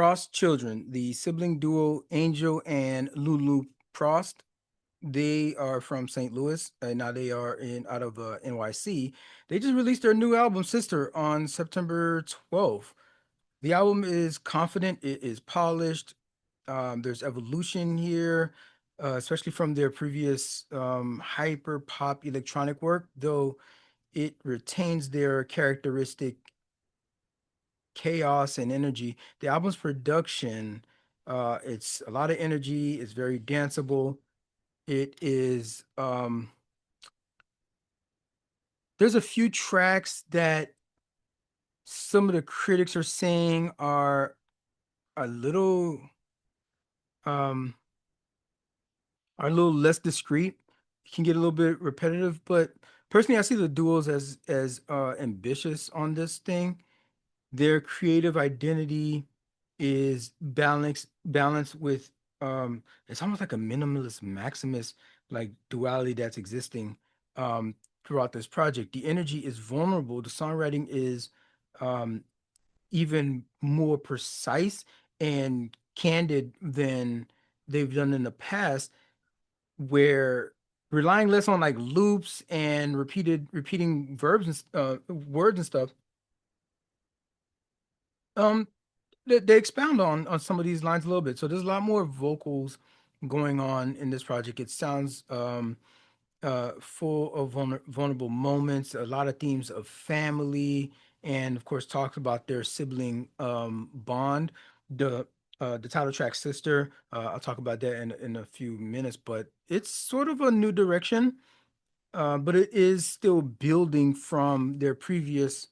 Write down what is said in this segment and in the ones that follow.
Prost children, the sibling duo Angel and Lulu Prost. They are from St. Louis, and now they are in out of NYC. They just released their new album, Sister, on September 12th. The album is confident, it is polished. There's evolution here, especially from their previous hyper pop electronic work, though it retains their characteristic chaos and energy. The album's production, it's a lot of energy, it's very danceable. It is there's a few tracks that some of the critics are saying a little um are a little less discreet. It can get a little bit repetitive, but personally I see the duos as ambitious on this thing. Their creative identity is balanced with it's almost like a minimalist maximus like duality that's existing throughout this project. The energy is vulnerable, the songwriting is um even more precise and candid than they've done in the past, where relying less on like loops and repeating verbs and words and stuff. um they expound on some of these lines a little bit. So there's a lot more vocals going on in this project. It sounds full of vulnerable moments, a lot of themes of family, and of course talks about their sibling bond. The the title track "Sister," I'll talk about that in a few minutes, but it's sort of a new direction, but it is still building from their previous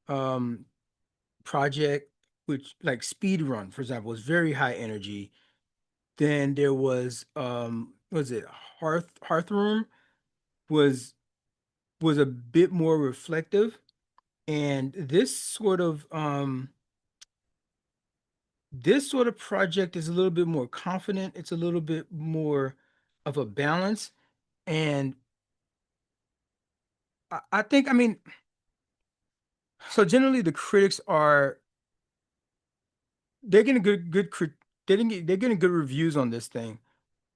um, project, which like Speed Run, for example, was very high energy. Then there was it Hearthroom was was a bit more reflective, and this sort of project is a little bit more confident. It's a little bit more of a balance, and I think, I mean, so generally the critics are they're getting they're getting good reviews on this thing.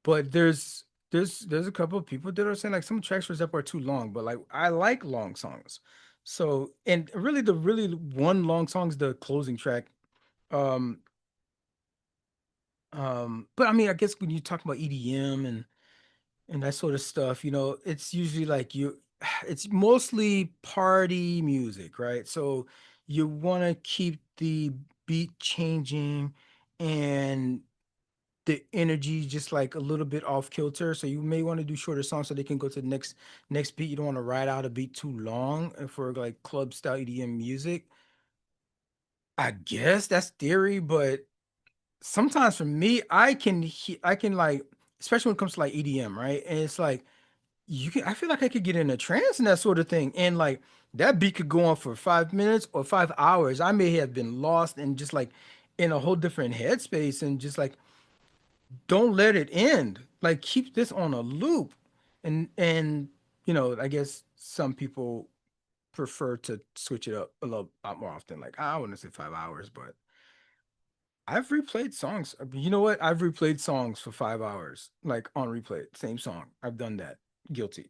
But there's a couple of people that are saying like some tracks, for example, are too long, but like I like long songs. So, and really the really one long song is the closing track. Um but I mean, I guess when you talk about EDM and that sort of stuff, it's usually like it's mostly party music, right? So you want to keep the beat changing and the energy just like a little bit off kilter. So you may want to do shorter songs so they can go to the next beat. You don't want to ride out a beat too long for like club style EDM music. I guess that's theory, but sometimes for me, I can like, especially when it comes to like EDM, right? And it's like I feel like I could get in a trance and that sort of thing. And like that beat could go on for 5 minutes or 5 hours. I may have been lost and just like in a whole different headspace and just like don't let it end. Like keep this on a loop. And I guess some people prefer to switch it up a little lot more often. Like I wouldn't say 5 hours, but I've replayed songs. You know what? I've replayed songs for 5 hours, like on replay, same song. I've done that. Guilty.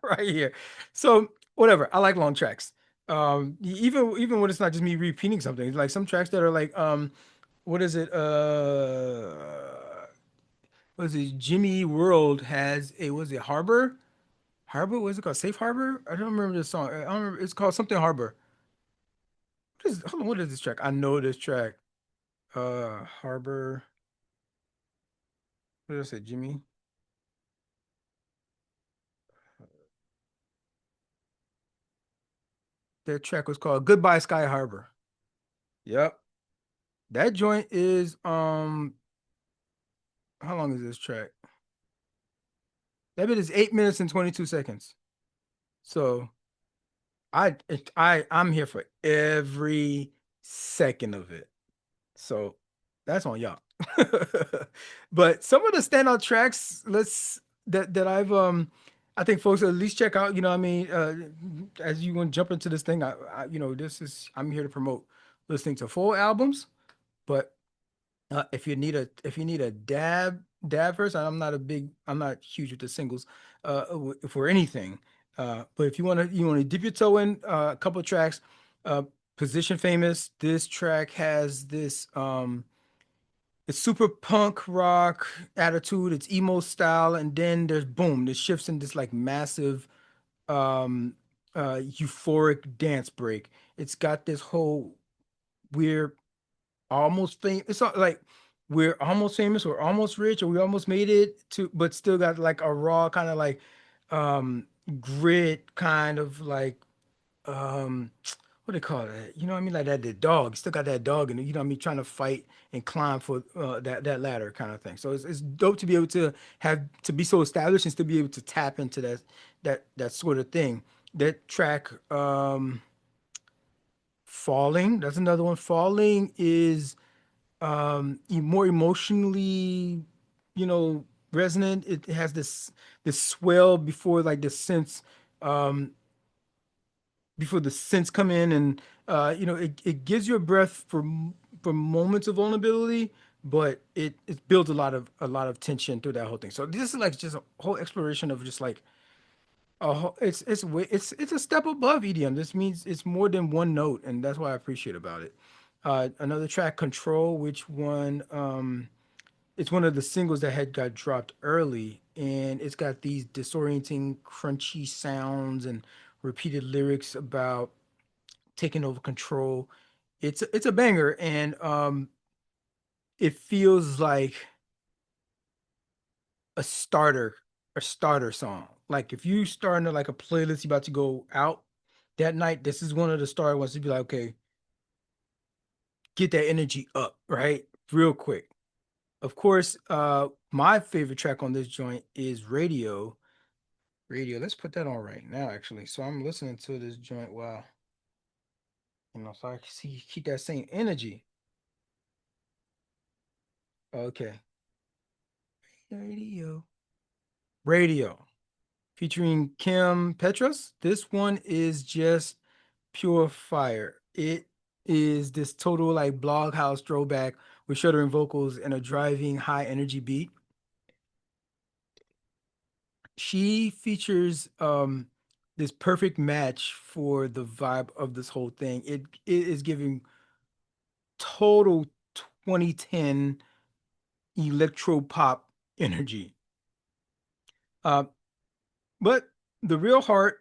Right here. So whatever. I like long tracks. Even when it's not just me repeating something, like some tracks that are like what is it? Was it Jimmy World has a was it Harbor? Harbor? What is it called? Safe Harbor? I don't remember the song. I don't remember. It's called something Harbor. Hold on, what is this track? I know this track. Harbor. What did I say, Jimmy? That track was called Goodbye Sky Harbor. Yep. That joint is how long is this track? That bit is 8 minutes and 22 seconds. So I'm here for every second of it. So that's on y'all. But some of the standout tracks, that I think folks at least check out, I mean, as you want to jump into this thing, this is I'm here to promote listening to full albums, but If you need a dab verse, I'm not huge with the singles for anything. But if you want to dip your toe in a couple of tracks, uh, Position Famous. This track has this it's super punk rock attitude. It's emo style, and then there's boom. This shifts in this like massive um euphoric dance break. It's got this whole weird almost famous. It's not like we're almost famous or almost rich or we almost made it to, but still got like a raw kind of like um grit kind of like um what do they call it? You know what I mean? Like that the dog. Still got that dog and you know what I mean, trying to fight and climb for that ladder kind of thing. So it's dope to be able to have to be so established and still be able to tap into that sort of thing. That track Falling, that's another one. Falling is more emotionally, you know, resonant. It has this swell before like the sense um before the synths come in and you know it gives you a breath for moments of vulnerability, but it builds a lot of tension through that whole thing. So this is like just a whole exploration of just like it's a step above EDM. This means it's more than one note, and that's what I appreciate about it. Another track, Control, which one it's one of the singles that had got dropped early, and it's got these disorienting, crunchy sounds and repeated lyrics about taking over control. It's a banger, and it feels like a starter a starter song. Like if you starting to like a playlist, you about to go out that night, this is one of the starter ones to be like, okay, get that energy up, right? Real quick. Of course, my favorite track on this joint is Radio. Radio. Let's put that on right now, actually. So I'm listening to this joint while, you know, so I can see keep that same energy. Okay. Radio. Radio. Featuring Kim Petras. This one is just pure fire. It is this total like blog house throwback with shuddering vocals and a driving high energy beat. She features this perfect match for the vibe of this whole thing. It is giving total 2010 electro pop energy. Uh, but the real heart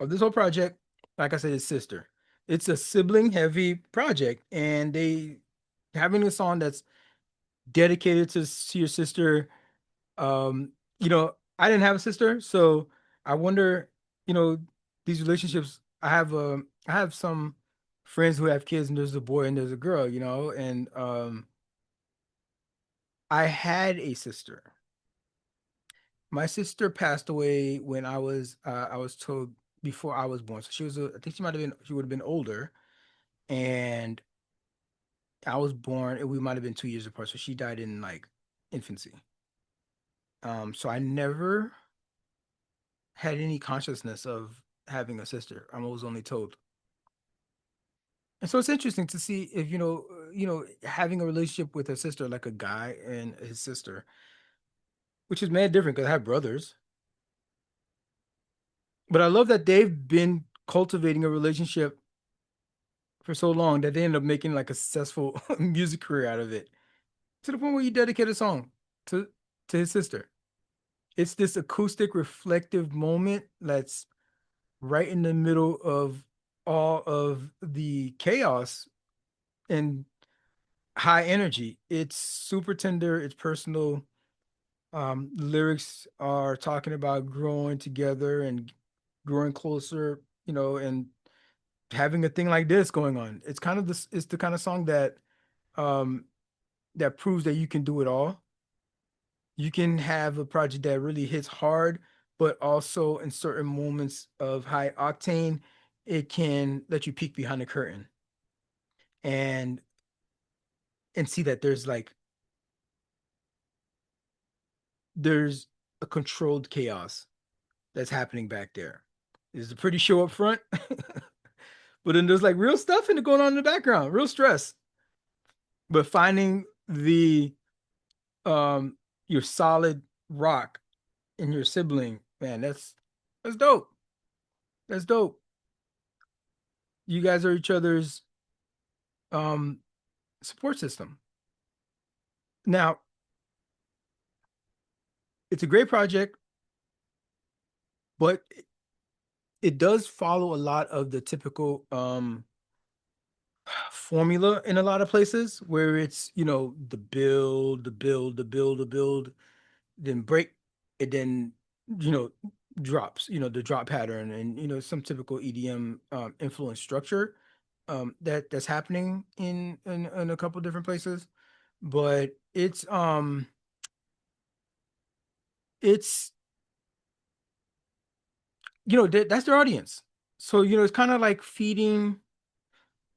of this whole project, like I said, is Sister. It's a sibling heavy project, and they having a song that's dedicated to your sister. You know, I didn't have a sister, so I wonder, you know, these relationships. I have some friends who have kids, and there's a boy and there's a girl, you know, and I had a sister. My sister passed away when I was told before I was born. So I think she would have been older, and I was born, and we might have been 2 years apart. So she died in like infancy. So I never had any consciousness of having a sister. I was only told. And so it's interesting to see if you know, having a relationship with a sister like a guy and his sister, which is mad different because I have brothers. But I love that they've been cultivating a relationship for so long that they end up making like a successful music career out of it. To the point where he dedicated a song to to his sister. It's this acoustic reflective moment that's right in the middle of all of the chaos and high energy. It's super tender, it's personal. Lyrics are talking about growing together and growing closer, you know, and having a thing like this going on. It's the kind of song um that proves that you can do it all. You can have a project that really hits hard, but also in certain moments of high octane, it can let you peek behind the curtain and see that there's a controlled chaos that's happening back there. It's a pretty show up front, but then there's like real stuff in going on in the background, real stress. But finding the um your solid rock in your sibling, man, that's dope. That's dope. You guys are each other's um support system. Now, it's a great project, but it does follow a lot of the typical formula in a lot of places where it's, the build, the build, the build, the build, then break, it then, you know, drops, the drop pattern and, some typical EDM influence structure that's happening in a couple different places. But it's that's their audience. So, it's kind of like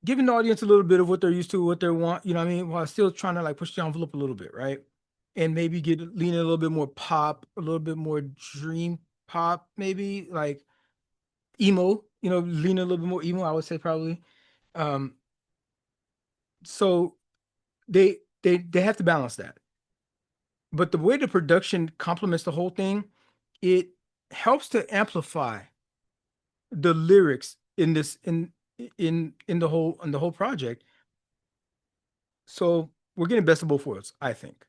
giving the audience a little bit of what they're used to, what they want, you know what I mean, while still trying to like push the envelope a little bit, right? And maybe lean in a little bit more pop, a little bit more dream pop, maybe like emo, lean a little bit more emo, I would say probably. Um, so they have to balance that. But the way the production complements the whole thing, it helps to amplify the lyrics in this in the whole project. So we're getting best of both worlds, I think.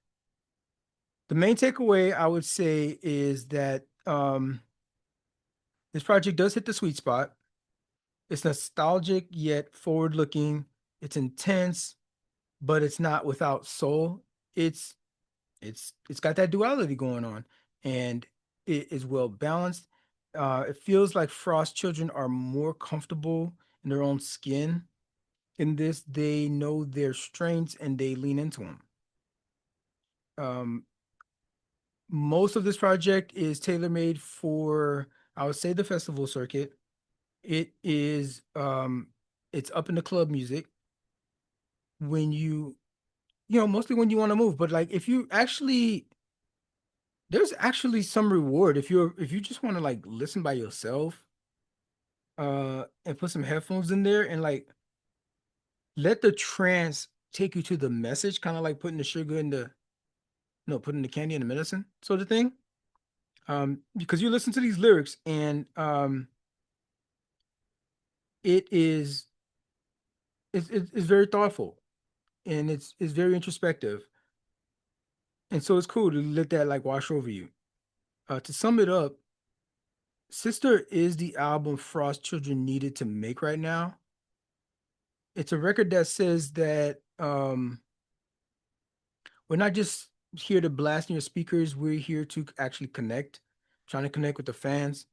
The main takeaway I would say is that this project does hit the sweet spot. It's nostalgic yet forward looking. It's intense, but it's not without soul. It's it's got that duality going on, and it is well balanced. It feels like Frost children are more comfortable in their own skin in this. They know their strengths and they lean into them. Um, Most of this project is tailor made for, I would say, the festival circuit. It is it's up in the club music when mostly when you want to move, but like if you actually there's actually some reward if you just want to like listen by yourself and put some headphones in there and like let the trance take you to the message, kind of like putting the sugar in the no, putting the candy in the medicine sort of thing. Because you listen to these lyrics and it is it's very thoughtful and it's very introspective, and so it's cool to let that like wash over you. To sum it up, Sister is the album Frost Children needed to make right now. It's a record that says that we're not just here to blast in your speakers, we're here to actually connect, trying to connect with the fans.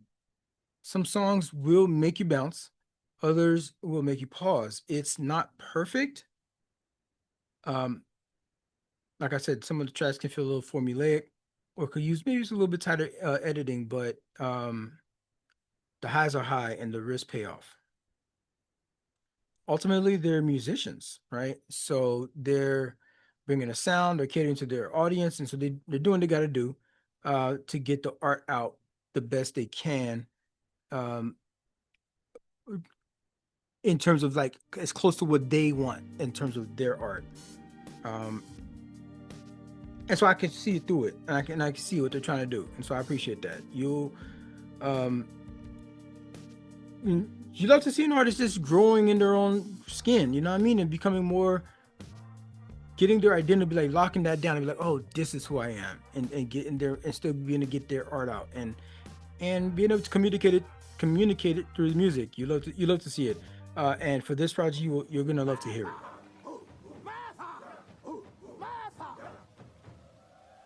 Some songs will make you bounce, others will make you pause. It's not perfect. Um, like I said, some of the tracks can feel a little formulaic or could use maybe it's a little bit tighter editing, but the highs are high and the risks pay off. Ultimately, they're musicians, right? So they're bringing a sound, they're catering to their audience, and so they're doing what they got to do to get the art out the best they can, um, in terms of like as close to what they want in terms of their art. Um, and so I can see through it, and I can see what they're trying to do, and so I appreciate that. Um, you love to see an artist just growing in their own skin, you know what I mean, and becoming more, getting their identity, like locking that down, and be like, oh, this is who I am, and getting there and still being able to get their art out and being able to communicate it through the music. You love to see it, and for this project, you're gonna love to hear it.